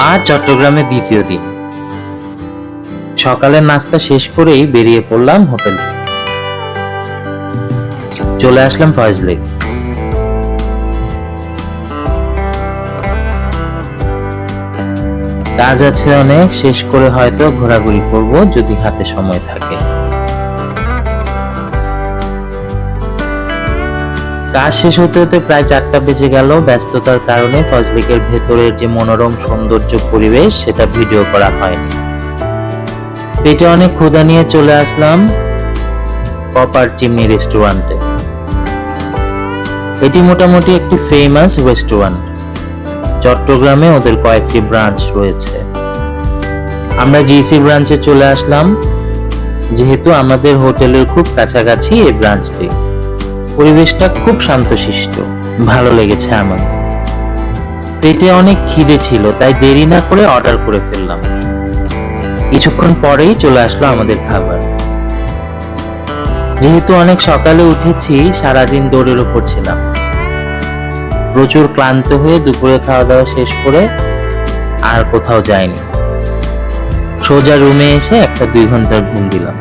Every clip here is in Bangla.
আজ চট্টগ্রামের দ্বিতীয় দিন। সকালের নাস্তা শেষ করেই বেরিয়ে পড়লাম হোটেল থেকে। চলে আসলাম ফয়েজ লেক। কাজ আছে অনেক, শেষ করে হয়তো ঘোরাঘুরি করব যদি হাতে সময় থাকে। কাজ শেষ হতে হতে প্রায় 4টা বেজে গেল। ব্যস্ততার কারণে ফয়েজ লেকের ভেতরের যে মনোরম সৌন্দর্য পরিবেশ সেটা ভিডিও করা হয়নি। পেটে অনেক ক্ষুধা নিয়ে চলে আসলাম কপার চিমনি রেস্টুরেন্টে। এটি মোটামুটি একটি ফেমাস রেস্টুরেন্ট। চট্টগ্রামে ওদের কয়েকটি ব্রাঞ্চ রয়েছে। আমরা জিসি ব্রাঞ্চে চলে আসলাম, যেহেতু আমাদের হোটেলের খুব কাছাকাছি এই ব্রাঞ্চটি। পরিবেশটা খুব শান্তশিষ্ট, ভালো লেগেছে আমার। পেটে অনেক খিদে ছিল, তাই দেরি না করে অর্ডার করে ফেললাম। কিছুক্ষণ পরেই চলে আসলো আমাদের খাবার। যেহেতু অনেক সকালে উঠেছি, সারাদিন দৌড়ের উপর ছিলাম, প্রচুর ক্লান্ত হয়ে দুপুরে খাওয়া দাওয়া শেষ করে আর কোথাও যাইনি। সোজা রুমে এসে একটা 2 ঘন্টার ঘুম দিলাম।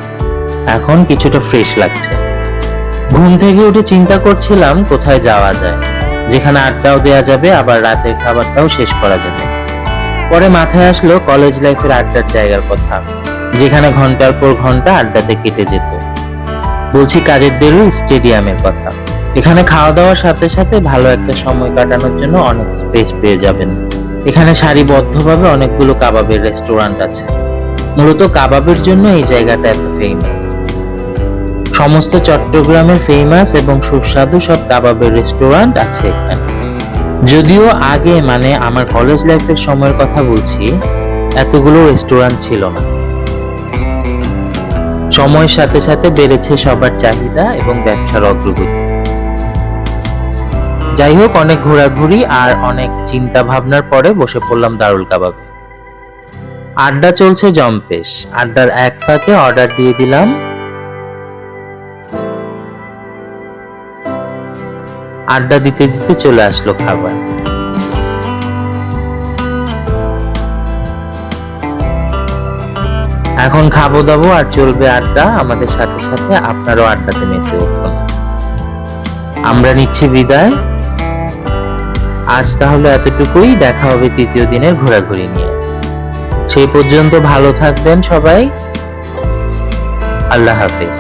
এখন কিছুটা ফ্রেশ লাগছে। ঘুম থেকে উঠে চিন্তা করছিলাম কোথায় যাওয়া যায়, যেখানে আড্ডাও দেওয়া যাবে, আবার রাতের খাবারটাও শেষ করা যাবে। পরে মাথায় আসলো কলেজ লাইফের আড্ডার জায়গার কথা, যেখানে ঘন্টার পর ঘন্টা আড্ডাতে কেটে যেত। বলছি কাজের দেরুল স্টেডিয়ামের কথা। এখানে খাওয়া দাওয়ার সাথে সাথে ভালো একটা সময় কাটানোর জন্য অনেক স্পেস পেয়ে যাবেন। এখানে সারিবদ্ধভাবে অনেকগুলো কাবাবের রেস্টুরেন্ট আছে। মূলত কাবাবের জন্য এই জায়গাটা এত ফেমাস। সমস্ত চট্টগ্রামের ফেমাস এবং সুস্বাদু সব কাবাবের রেস্টুরেন্ট আছে এখানে। যদিও আগে, মানে আমার কলেজ লাইফের সময়ের কথা বলছি, এতগুলো রেস্টুরেন্ট ছিল না। সময়ের সাথে সাথে বেড়েছে সবার চাহিদা এবং ব্যবসার অগ্রগতি। যাই হোক, অনেক ঘোরাঘুরি আর অনেক চিন্তা ভাবনার পরে বসে পড়লাম দারুল কাবাবে। আড্ডা চলছে জম্পেশ। আড্ডার এক ফাঁকে অর্ডার দিয়ে দিলাম। আড্ডা দিতে দিতে চলে আসলো খাবার। এখন খাবো দাবো আর চলবে আড্ডা। আমাদের সাথে সাথে আপনারও আড্ডাতে মেতে উঠুন। আমরা নিচ্ছি বিদায়। আজ তাহলে এতটুকুই। দেখা হবে তৃতীয় দিনের ঘোরাঘুরি নিয়ে। সেই পর্যন্ত ভালো থাকবেন সবাই। আল্লাহ হাফেজ।